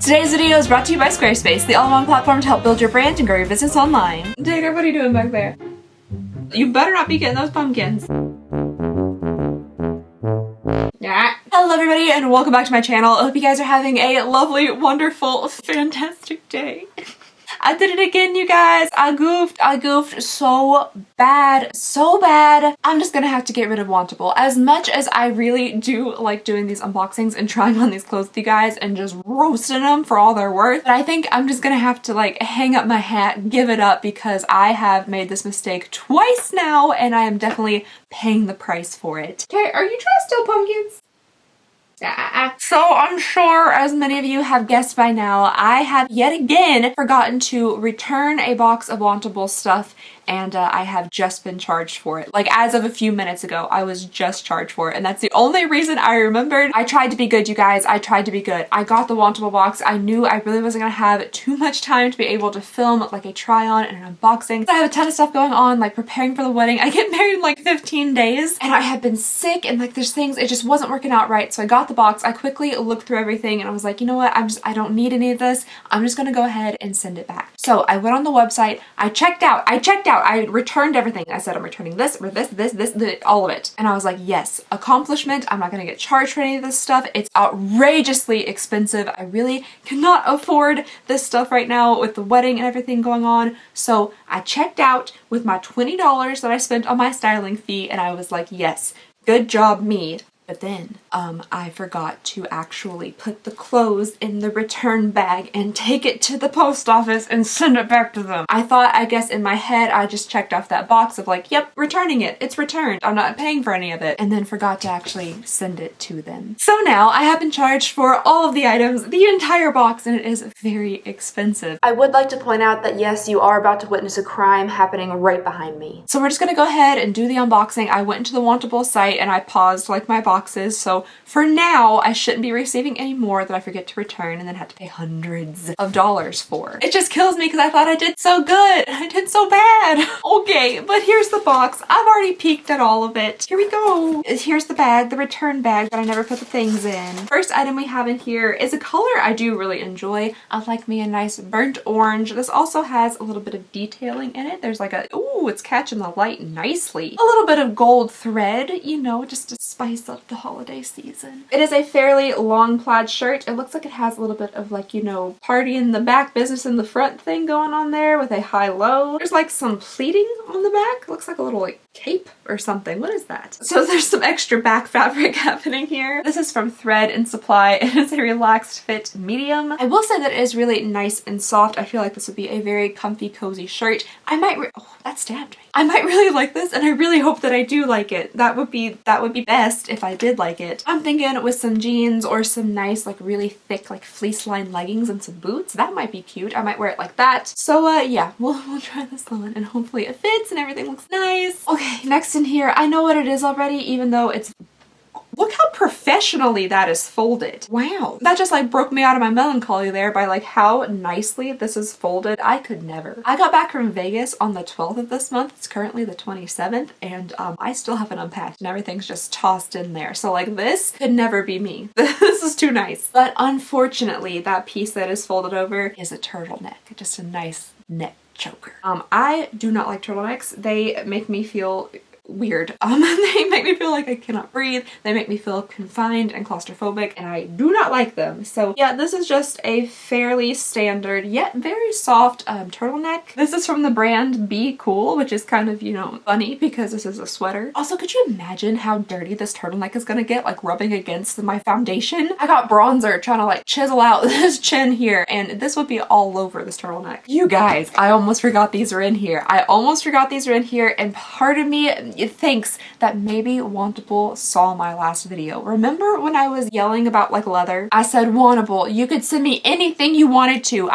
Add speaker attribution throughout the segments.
Speaker 1: Today's video is brought to you by Squarespace, the all-in-one platform to help build your brand and grow your business online. Digger, what are you doing back there? You better not be getting those pumpkins. Yeah. Hello everybody and welcome back to my channel. I hope you guys are having a lovely, wonderful, fantastic day. I did it again, you guys. I goofed so bad. I'm just gonna have to get rid of Wantable. As much as I really do like doing these unboxings and trying on these clothes with you guys and just roasting them for all they're worth, but I think I'm just gonna have to like hang up my hat and give it up because I have made this mistake twice now and I am definitely paying the price for it. Okay, are you trying to steal pumpkins? So I'm sure as many of you have guessed by now, I have yet again forgotten to return a box of Wantable stuff and I have just been charged for it. Like as of a few minutes ago, I was just charged for it and that's the only reason I remembered. I tried to be good, you guys. I tried to be good. I got the Wantable box. I knew I really wasn't gonna have too much time to be able to film like a try on and an unboxing. I have a ton of stuff going on, like preparing for the wedding. I get married in like 15 days and I have been sick and like there's things, it just wasn't working out right. So I got the box. I quickly looked through everything and I was like, you know what? I don't need any of this. I'm just gonna go ahead and send it back. So I went on the website. I checked out. I returned everything. I said, I'm returning this, or this, all of it. And I was like, yes, accomplishment. I'm not gonna get charged for any of this stuff. It's outrageously expensive. I really cannot afford this stuff right now with the wedding and everything going on. So I checked out with my $20 that I spent on my styling fee and I was like, yes, good job me. But then I forgot to actually put the clothes in the return bag and take it to the post office and send it back to them. I thought, I guess in my head, I just checked off that box of like, yep, returning it. It's returned. I'm not paying for any of it. And then forgot to actually send it to them. So now I have been charged for all of the items, the entire box, and it is very expensive. I would like to point out that yes, you are about to witness a crime happening right behind me. So we're just gonna go ahead and do the unboxing. I went into the Wantable site and I paused like my boxes. So for now, I shouldn't be receiving any more that I forget to return and then have to pay hundreds of dollars for. It just kills me because I thought I did so good and I did so bad. Okay, but here's the box. I've already peeked at all of it. Here we go. Here's the bag, the return bag that I never put the things in. First item we have in here is a color I do really enjoy. I like me a nice burnt orange. This also has a little bit of detailing in it. There's like a, ooh, it's catching the light nicely. A little bit of gold thread, you know, just to spice up the holiday season. It is a fairly long plaid shirt. It looks like it has a little bit of like, you know, party in the back, business in the front thing going on there with a high-low. There's like some pleating on the back. It looks like a little like cape or something. What is that? So there's some extra back fabric happening here. This is from Thread and Supply. It is a relaxed fit medium. I will say that it is really nice and soft. I feel like this would be a very comfy, cozy shirt. I might, oh, that stabbed me. I might really like this and I really hope that I do like it. That would be best if I did like it. I'm thinking with some jeans or some nice like really thick like fleece lined leggings and some boots. That might be cute. I might wear it like that. So yeah, we'll try this on and hopefully it fits and everything looks nice. Okay, next in here, I know what it is already even though it's, look how professionally that is folded. Wow. That just like broke me out of my melancholy there by like how nicely this is folded. I could never. I got back from Vegas on the 12th of this month. It's currently the 27th and I still haven't unpacked and everything's just tossed in there. So like this could never be me. This is too nice. But unfortunately that piece that is folded over is a turtleneck. Just a nice neck choker. I do not like turtlenecks. They make me feel weird. They make me feel like I cannot breathe. They make me feel confined and claustrophobic and I do not like them. So yeah, this is just a fairly standard yet very soft turtleneck. This is from the brand Be Cool, which is kind of, you know, funny because this is a sweater. Also, could you imagine how dirty this turtleneck is gonna get like rubbing against my foundation? I got bronzer trying to like chisel out this chin here and this would be all over this turtleneck. You guys, I almost forgot these were in here. And part of me it thinks that maybe Wantable saw my last video. Remember when I was yelling about like leather? I said, Wantable, you could send me anything you wanted to.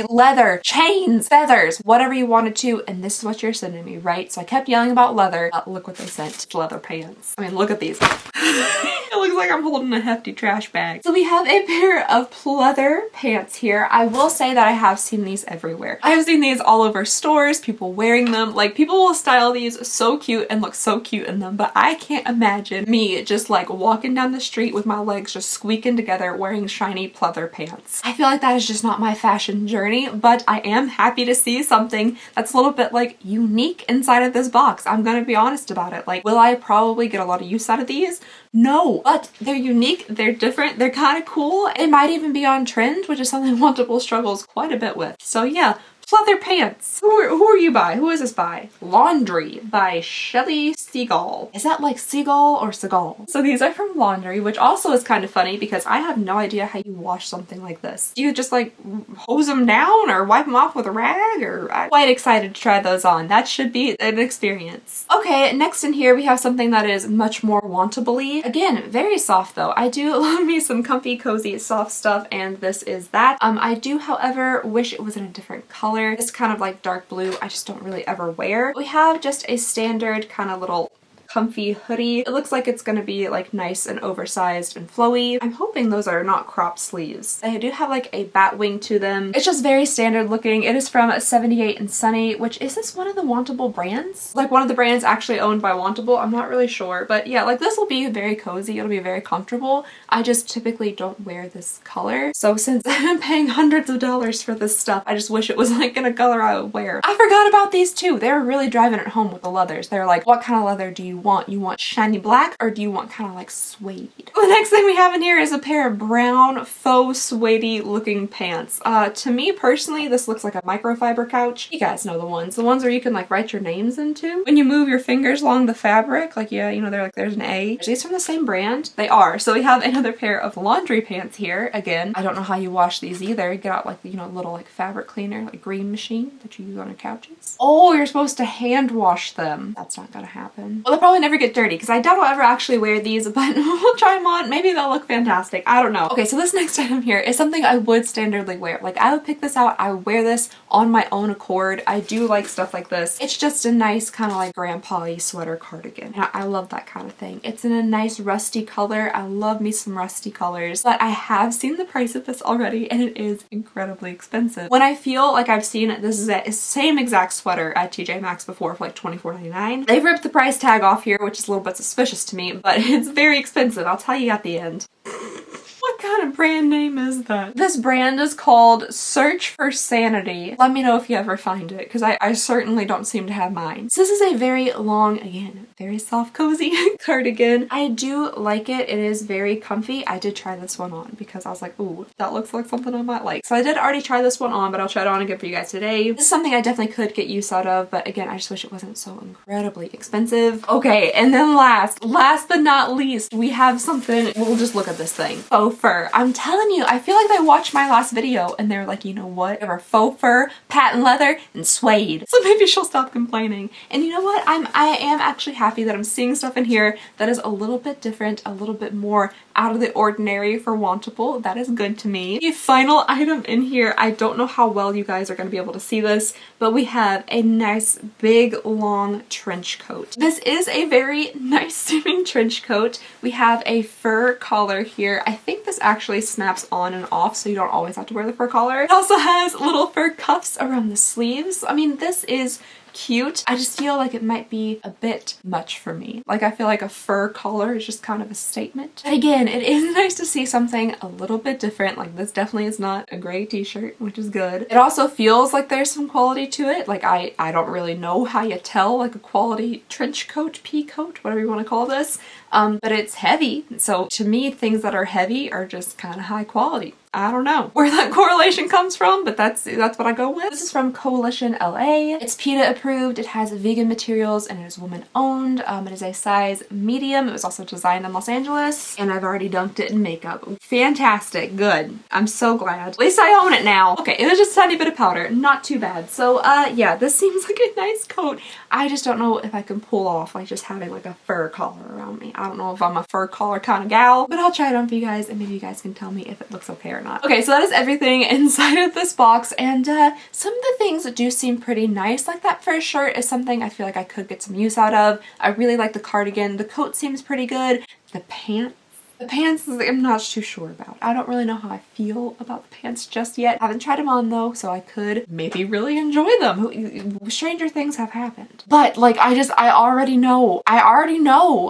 Speaker 1: Leather, chains, feathers, whatever you wanted to, and this is what you're sending me, right? So I kept yelling about leather. Look what they sent. Leather pants. I mean, look at these. It looks like I'm holding a hefty trash bag. So we have a pair of pleather pants here. I will say that I have seen these everywhere. I have seen these all over stores, people wearing them. Like, people will style these so cute and look so cute in them, but I can't imagine me just like walking down the street with my legs just squeaking together wearing shiny pleather pants. I feel like that is just not my fashion journey, but I am happy to see something that's a little bit like unique inside of this box. I'm gonna be honest about it. Like, will I probably get a lot of use out of these? No, but they're unique, they're different, they're kind of cool. It might even be on trend, which is something Wantable struggles quite a bit with. So yeah, pleather pants. Who are you by? Who is this by? Laundry by Shelly Seagull. Is that like Seagull or Seagull? So these are from Laundry, which also is kind of funny because I have no idea how you wash something like this. Do you just like hose them down or wipe them off with a rag? Or I'm quite excited to try those on. That should be an experience. Okay, next in here we have something that is much more Wantable-y. Again, very soft though. I do love me some comfy, cozy, soft stuff, and this is that. I do, however, wish it was in a different color. It's kind of like dark blue. I just don't really ever wear. We have just a standard kind of little comfy hoodie. It looks like it's gonna be like nice and oversized and flowy. I'm hoping those are not cropped sleeves. They do have like a bat wing to them. It's just very standard looking. It is from 78 and Sunny, which is this one of the Wantable brands? Like one of the brands actually owned by Wantable. I'm not really sure, but yeah, like this will be very cozy. It'll be very comfortable. I just typically don't wear this color. So since I'm paying hundreds of dollars for this stuff, I just wish it was like in a color I would wear. I forgot about these too. They were really driving it home with the leathers. They're like, what kind of leather do you want? You want shiny black or do you want kind of like suede? The next thing we have in here is a pair of brown faux suede looking pants. To me personally, this looks like a microfiber couch. You guys know the ones where you can like write your names into. When you move your fingers along the fabric, like, yeah, you know, they're like, there's an A. Are these from the same brand? They are. So we have another pair of Laundry pants here. Again, I don't know how you wash these either. Get out like, you know, a little like fabric cleaner, like green machine that you use on your couches. Oh, you're supposed to hand wash them. That's not gonna happen. Well, they'll probably never get dirty because I doubt I'll ever actually wear these, but we'll try them on. Maybe they'll look fantastic. I don't know. Okay, so this next item here is something I would standardly wear. Like, I would pick this out. I would wear this on my own accord. I do like stuff like this. It's just a nice kind of like grandpa-y sweater cardigan. And I love that kind of thing. It's in a nice rusty color. I love me some rusty colors, but I have seen the price of this already and it is incredibly expensive. When I feel like I've seen it, this is the same exact sweater at TJ Maxx before for like $24.99. They've ripped the price tag off here, which is a little bit suspicious to me, but it's very expensive. I'll tell you at the end. What kind of brand name is that? This brand is called Search for Sanity. Let me know if you ever find it, because I certainly don't seem to have mine. So this is a very long, again, very soft, cozy cardigan. I do like it. It is very comfy. I did try this one on because I was like, ooh, that looks like something I might like. So I did already try this one on, but I'll try it on again for you guys today. This is something I definitely could get use out of, but again, I just wish it wasn't so incredibly expensive. Okay, and then last but not least, we have something, we'll just look at this thing. Faux fur. I'm telling you, I feel like they watched my last video and they're like, you know what? They were faux fur, patent leather, and suede. So maybe she'll stop complaining. And you know what? I am actually happy that I'm seeing stuff in here that is a little bit different, a little bit more out of the ordinary for Wantable. That is good to me. The final item in here, I don't know how well you guys are going to be able to see this, but we have a nice big long trench coat. This is a very nice seeming trench coat. We have a fur collar here. I think this actually snaps on and off, so you don't always have to wear the fur collar. It also has little fur cuffs around the sleeves. I mean, this is cute. I just feel like it might be a bit much for me. Like, I feel like a fur collar is just kind of a statement. But again, it is nice to see something a little bit different. Like, this definitely is not a gray t-shirt, which is good. It also feels like there's some quality to it. Like, I don't really know how you tell like a quality trench coat, pea coat, whatever you want to call this. But it's heavy. So to me, things that are heavy are just kind of high quality. I don't know where that correlation comes from, but that's what I go with. This is from Coalition LA. It's PETA approved. It has vegan materials and it is woman owned. It is a size medium. It was also designed in Los Angeles, and I've already dunked it in makeup. Fantastic. Good. I'm so glad. At least I own it now. Okay, it was just a tiny bit of powder. Not too bad. So yeah, this seems like a nice coat. I just don't know if I can pull off like just having like a fur collar around me. I don't know if I'm a fur collar kind of gal, but I'll try it on for you guys and maybe you guys can tell me if it looks okay or not. Okay, so that is everything inside of this box, and some of the things that do seem pretty nice, like that first shirt is something I feel like I could get some use out of. I really like the cardigan. The coat seems pretty good. The pants The pants, I'm not too sure about. I don't really know how I feel about the pants just yet. I haven't tried them on though, so I could maybe really enjoy them. Stranger things have happened. But like, I already know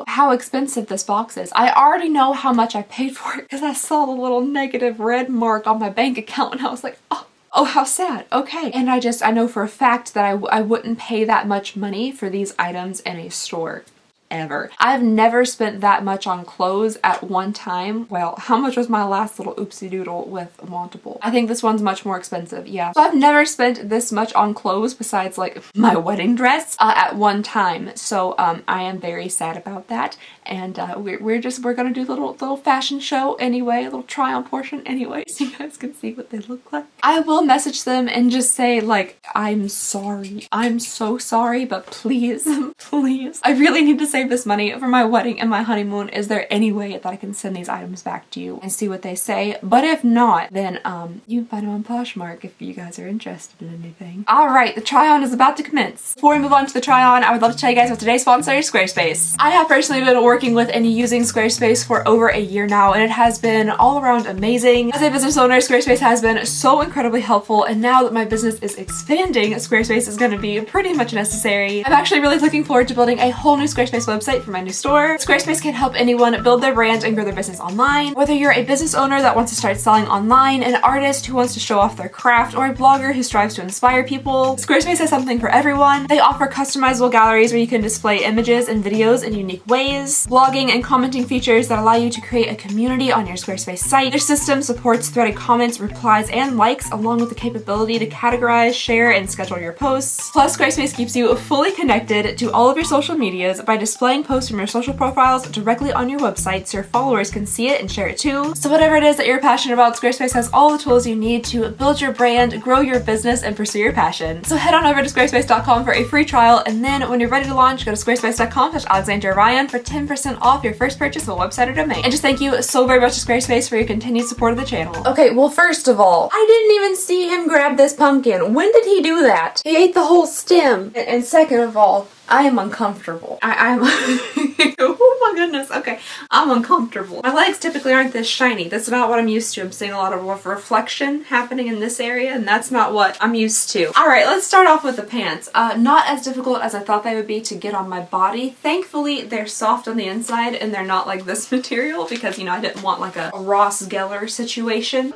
Speaker 1: how expensive this box is. I already know how much I paid for it because I saw the little negative red mark on my bank account and I was like, oh, how sad. Okay. And I know for a fact that I wouldn't pay that much money for these items in a store. Ever. I've never spent that much on clothes at one time. Well, how much was my last little oopsie doodle with Wantable? I think this one's much more expensive, yeah. So I've never spent this much on clothes besides like my wedding dress at one time. So I am very sad about that. And we're gonna do the little fashion show anyway, a little try on portion anyway, so you guys can see what they look like. I will message them and just say like, I'm sorry. I'm so sorry, but please, please. I really need to save this money for my wedding and my honeymoon. Is there any way that I can send these items back to you and see what they say? But if not, then you can find them on Poshmark if you guys are interested in anything. Alright, the try on is about to commence. Before we move on to the try on, I would love to tell you guys about today's sponsor, Squarespace. I have personally been working with and using Squarespace for over a year now, and it has been all around amazing. As a business owner, Squarespace has been so incredibly helpful, and now that my business is expanding, Squarespace is going to be pretty much necessary. I'm actually really looking forward to building a whole new Squarespace website for my new store. Squarespace can help anyone build their brand and grow their business online. Whether you're a business owner that wants to start selling online, an artist who wants to show off their craft, or a blogger who strives to inspire people, Squarespace has something for everyone. They offer customizable galleries where you can display images and videos in unique ways, blogging and commenting features that allow you to create a community on your Squarespace site. Their system supports threaded comments, replies, and likes, along with the capability to categorize, share, and schedule your posts. Plus, Squarespace keeps you fully connected to all of your social medias by displaying posts from your social profiles directly on your website so your followers can see it and share it too. So whatever it is that you're passionate about, Squarespace has all the tools you need to build your brand, grow your business, and pursue your passion. So head on over to squarespace.com for a free trial, and then when you're ready to launch, go to squarespace.com/Alexandria for 10% off your first purchase of a website or domain. And just thank you so very much to Squarespace for your continued support of the channel. Okay, well, first of all, I didn't even see him grab this pumpkin. When did he do that? He ate the whole stem. And second of all, I am uncomfortable. I'm oh my goodness. Okay, I'm uncomfortable. My legs typically aren't this shiny. That's not what I'm used to. I'm seeing a lot of reflection happening in this area, and that's not what I'm used to. Alright, let's start off with the pants. Not as difficult as I thought they would be to get on my body. Thankfully, they're soft on the inside and they're not like this material because, you know, I didn't want like a Ross Geller situation.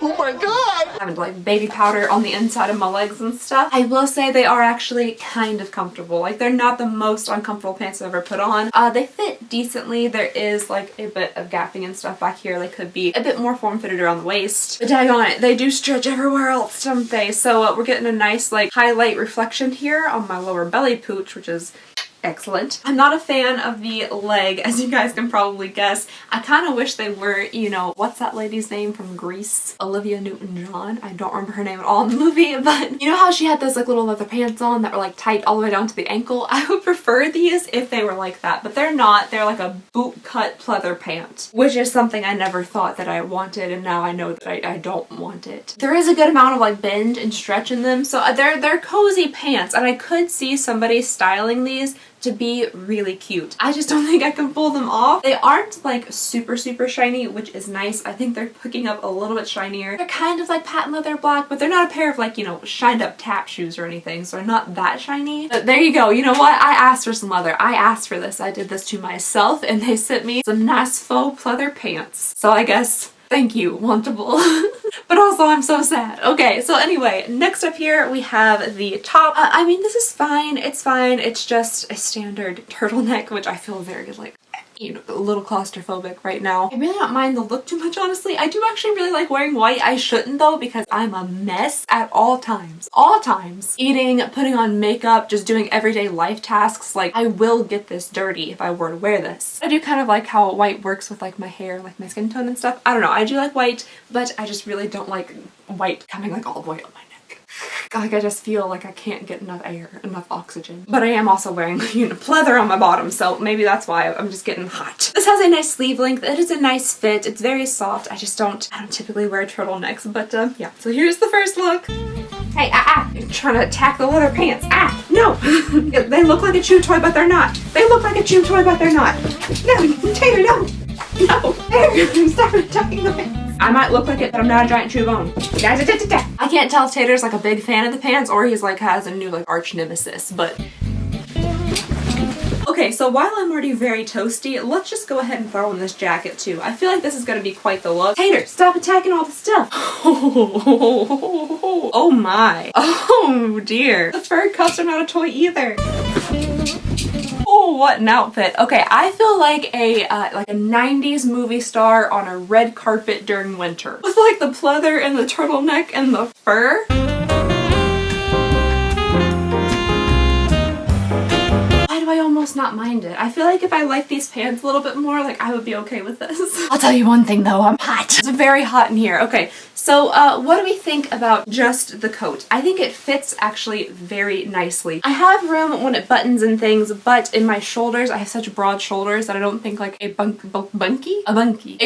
Speaker 1: Oh my god! Having like baby powder on the inside of my legs and stuff. I will say they are actually kind of comfortable. Like, they're not the most uncomfortable pants I've ever put on. They fit decently. There is like a bit of gapping and stuff back here. They could be a bit more form-fitted around the waist. But daggone it, they do stretch everywhere else, don't they? So we're getting a nice like highlight reflection here on my lower belly pooch, which is excellent. I'm not a fan of the leg, as you guys can probably guess. I kind of wish they were, you know, what's that lady's name from Grease? Olivia Newton-John. I don't remember her name at all in the movie, but you know how she had those like little leather pants on that were like tight all the way down to the ankle? I would prefer these if they were like that, but they're not. They're like a boot cut pleather pant, which is something I never thought that I wanted, and now I know that I don't want it. There is a good amount of like bend and stretch in them, so they're cozy pants, and I could see somebody styling these to be really cute. I just don't think I can pull them off. They aren't like super shiny, which is nice. I think they're picking up a little bit shinier. They're kind of like patent leather black, but they're not a pair of like, you know, shined up tap shoes or anything, so they're not that shiny. But there you go. You know what? I asked for some leather. I asked for this. I did this to myself, and they sent me some nice faux pleather pants. So I guess thank you, Wantable. But also, I'm so sad. Okay, so anyway, next up here we have the top. I mean, this is fine. It's fine. It's just a standard turtleneck, which I feel very like, you know, a little claustrophobic right now. I really don't mind the look too much, honestly. I do actually really like wearing white. I shouldn't though, because I'm a mess at all times. All times. Eating, putting on makeup, just doing everyday life tasks. Like, I will get this dirty if I were to wear this. I do kind of like how white works with like my hair, like my skin tone and stuff. I don't know. I do like white, but I just really don't like white coming like all the way up my neck. Like, I just feel like I can't get enough air, enough oxygen. But I am also wearing, you know, pleather on my bottom, so maybe that's why I'm just getting hot. This has a nice sleeve length. It is a nice fit. It's very soft. I don't typically wear turtlenecks, but yeah. So here's the first look. Hey, you're trying to attack the leather pants. No! They look like a chew toy, but they're not. They look like a chew toy, but they're not. No, Taylor, no! No! Stop tucking the pants. I might look like it, but I'm not a giant true bone. I can't tell if Tater's like a big fan of the pants or he's like has a new like arch nemesis, but... Okay, so while I'm already very toasty, let's just go ahead and throw in this jacket too. I feel like this is gonna be quite the look. Tater, stop attacking all the stuff. Oh my. Oh dear. The fur cuffs are not a toy either. Oh, what an outfit. Okay, I feel like a 90s movie star on a red carpet during winter. With like the pleather and the turtleneck and the fur. I almost not mind it. I feel like if I like these pants a little bit more, like I would be okay with this. I'll tell you one thing though, I'm hot. It's very hot in here. Okay, so what do we think about just the coat? I think it fits actually very nicely. I have room when it buttons and things, but in my shoulders, I have such broad shoulders that I don't think like a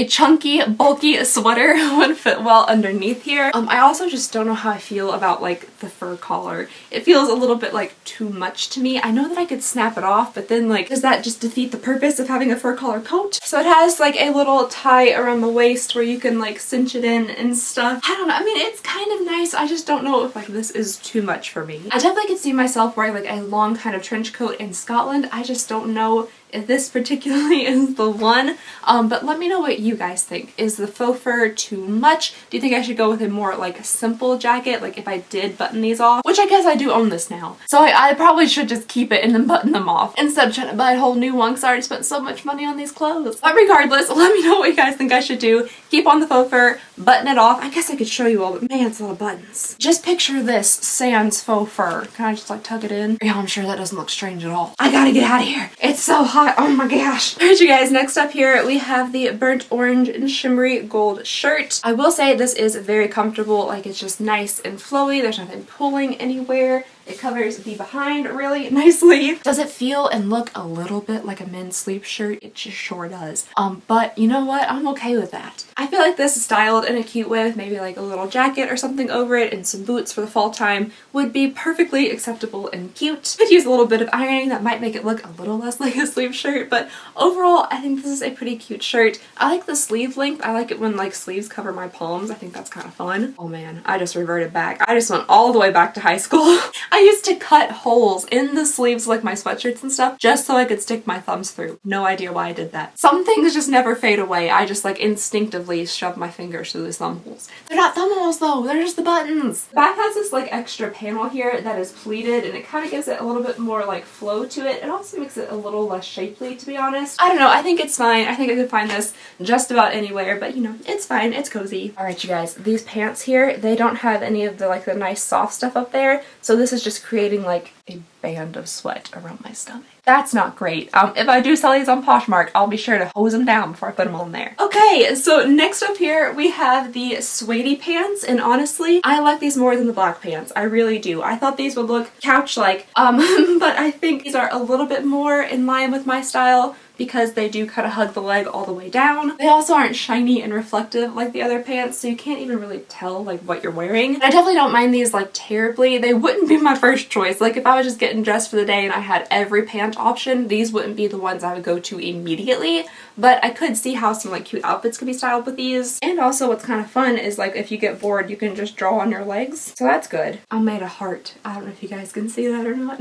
Speaker 1: chunky, bulky sweater would fit well underneath here. I also just don't know how I feel about like the fur collar. It feels a little bit like too much to me. I know that I could snap it off, but then like does that just defeat the purpose of having a fur collar coat? So it has like a little tie around the waist where you can like cinch it in and stuff. I don't know, I mean it's kind of nice. I just don't know if like this is too much for me. I definitely could see myself wearing like a long kind of trench coat in Scotland. I just don't know if this particularly is the one, but let me know what you guys think. Is the faux fur too much? Do you think I should go with a more like simple jacket, like if I did button these off? Which I guess I do own this now, so I probably should just keep it and then button them off instead of trying to buy a whole new one because I already spent so much money on these clothes. But regardless, let me know what you guys think I should do. Keep on the faux fur, button it off. I guess I could show you all, but man, it's a lot of buttons. Just picture this sans faux fur. Can I just like tuck it in? Yeah, I'm sure that doesn't look strange at all. I gotta get out of here. It's so hot. Oh my gosh. Alright you guys, next up here we have the burnt orange and shimmery gold shirt. I will say this is very comfortable, like it's just nice and flowy. There's nothing pulling anywhere. It covers the behind really nicely. Does it feel and look a little bit like a men's sleep shirt? It just sure does. But you know what? I'm okay with that. I feel like this styled in a cute way with maybe like a little jacket or something over it and some boots for the fall time would be perfectly acceptable and cute. Could use a little bit of ironing that might make it look a little less like a sleep shirt, but overall I think this is a pretty cute shirt. I like the sleeve length. I like it when like sleeves cover my palms. I think that's kind of fun. Oh man, I just reverted back. I just went all the way back to high school. I used to cut holes in the sleeves like my sweatshirts and stuff just so I could stick my thumbs through. No idea why I did that. Some things just never fade away. I just like instinctively shove my fingers through those thumb holes. They're not thumb holes though, they're just the buttons. The back has this like extra panel here that is pleated and it kind of gives it a little bit more like flow to it. It also makes it a little less shapely, to be honest. I don't know, I think it's fine. I think I could find this just about anywhere, but you know, it's fine, it's cozy. Alright you guys, these pants here, they don't have any of the like the nice soft stuff up there, so this is just creating like a band of sweat around my stomach. That's not great. If I do sell these on Poshmark, I'll be sure to hose them down before I put them on there. Okay, so next up here we have the suede pants, and honestly, I like these more than the black pants. I really do. I thought these would look couch-like, but I think these are a little bit more in line with my style because they do kind of hug the leg all the way down. They also aren't shiny and reflective like the other pants, so you can't even really tell like what you're wearing. And I definitely don't mind these like terribly. They wouldn't be my first choice. Like if I was just getting dressed for the day and I had every pant option, these wouldn't be the ones I would go to immediately, but I could see how some like cute outfits could be styled with these. And also what's kind of fun is like if you get bored, you can just draw on your legs. So that's good. I made a heart. I don't know if you guys can see that or not.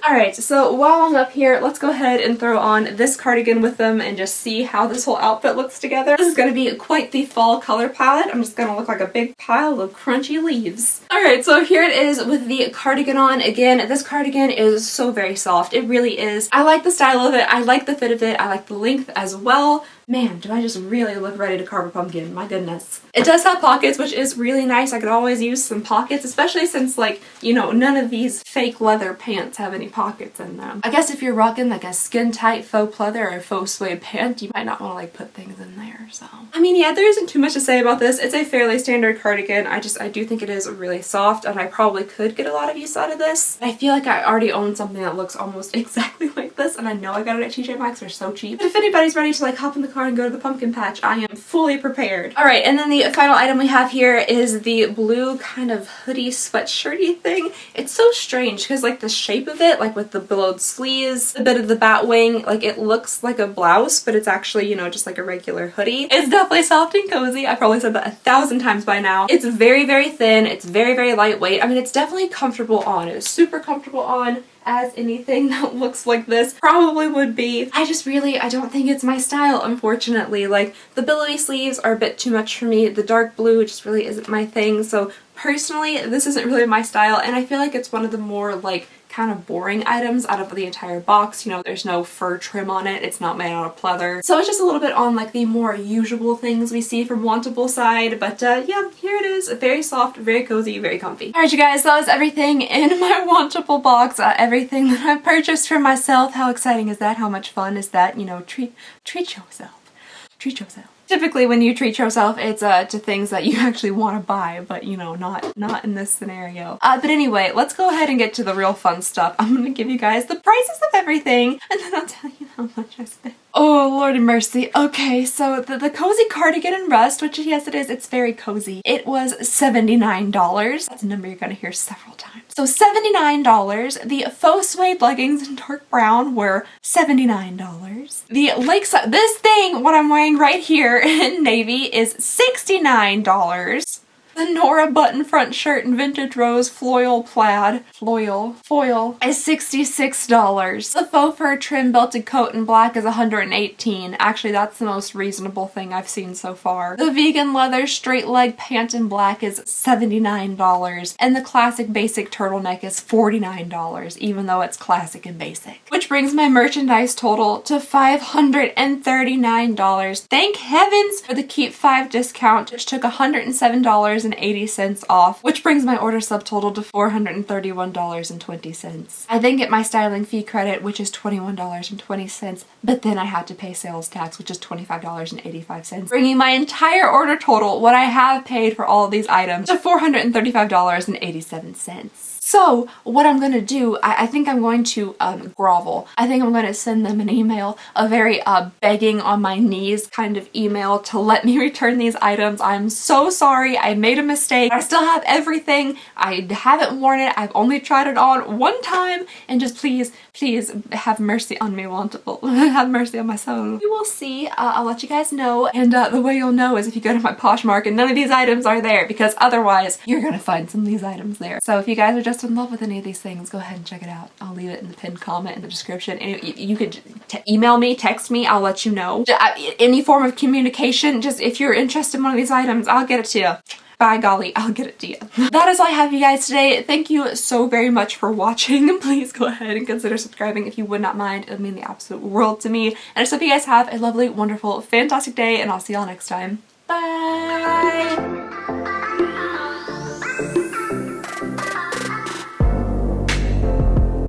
Speaker 1: Alright, so while I'm up here, let's go ahead and throw on this cardigan with them and just see how this whole outfit looks together. This is going to be quite the fall color palette. I'm just going to look like a big pile of crunchy leaves. Alright, so here it is with the cardigan on. Again, this cardigan is so very soft. It really is. I like the style of it. I like the fit of it. I like the length as well. Man, do I just really look ready to carve a pumpkin. My goodness. It does have pockets, which is really nice. I could always use some pockets, especially since, like, you know, none of these fake leather pants have any pockets in them. I guess if you're rocking like a skin-tight faux pleather or faux suede pant, you might not want to like put things in there, so. I mean, yeah, there isn't too much to say about this. It's a fairly standard cardigan. I do think it is really soft and I probably could get a lot of use out of this. I feel like I already own something that looks almost exactly like this and I know I got it at TJ Maxx. They're so cheap. But if anybody's ready to like hop in the car and go to the pumpkin patch. I am fully prepared. All right, and then the final item we have here is the blue kind of hoodie sweatshirty thing. It's so strange because like the shape of it, like with the billowed sleeves, a bit of the bat wing, like it looks like a blouse, but it's actually, you know, just like a regular hoodie. It's definitely soft and cozy. I've probably said that 1,000 times by now. It's very, very thin. It's very, very lightweight. I mean, it's definitely comfortable on. It's super comfortable on, as anything that looks like this probably would be. I don't think it's my style, unfortunately. Like, the billowy sleeves are a bit too much for me. The dark blue just really isn't my thing. So personally, this isn't really my style, and I feel like it's one of the more like kind of boring items out of the entire box. You know, there's no fur trim on it. It's not made out of pleather. So it's just a little bit on like the more usual things we see from Wantable side. But yeah, here it is. Very soft, very cozy, very comfy. Alright you guys, that was everything in my Wantable box. Everything that I purchased for myself. How exciting is that? How much fun is that? You know, treat yourself. Treat yourself. Typically when you treat yourself, it's to things that you actually want to buy, but you know, not in this scenario. But anyway, let's go ahead and get to the real fun stuff. I'm gonna give you guys the prices of everything, and then I'll tell you how much I spent. Oh, Lord and mercy. Okay, so the cozy cardigan in rust, which yes it is, it's very cozy. It was $79. That's a number you're gonna hear several times. So $79. The faux suede leggings in dark brown were $79. The lakeside, this thing, what I'm wearing right here in navy, is $69. The Nora button front shirt in vintage rose foil plaid, foil, is $66. The faux fur trim belted coat in black is $118. Actually, that's the most reasonable thing I've seen so far. The vegan leather straight leg pant in black is $79. And the classic basic turtleneck is $49, even though it's classic and basic. Which brings my merchandise total to $539. Thank heavens for the Keep 5 discount, which took $107.80 off, which brings my order subtotal to $431.20. I then get my styling fee credit, which is $21.20, but then I had to pay sales tax, which is $25.85, bringing my entire order total, what I have paid for all of these items, to $435.87. So what I'm gonna do, I think I'm going to grovel. I think I'm gonna send them an email, a very begging on my knees kind of email to let me return these items. I'm so sorry, I made a mistake. I still have everything. I haven't worn it. I've only tried it on one time, and just please have mercy on me, Wantable. Have mercy on my soul. You will see. I'll let you guys know, and the way you'll know is if you go to my Poshmark and none of these items are there, because otherwise you're gonna find some of these items there. So if you guys are just in love with any of these things, go ahead and check it out. I'll leave it in the pinned comment in the description, and you could email me, text me, I'll let you know. Any form of communication, just if you're interested in one of these items, I'll get it to you. By golly, I'll get it to you. That is all I have for you guys today. Thank you so very much for watching. Please go ahead and consider subscribing if you would not mind. It would mean the absolute world to me. And I just hope you guys have a lovely, wonderful, fantastic day, and I'll see y'all next time. Bye!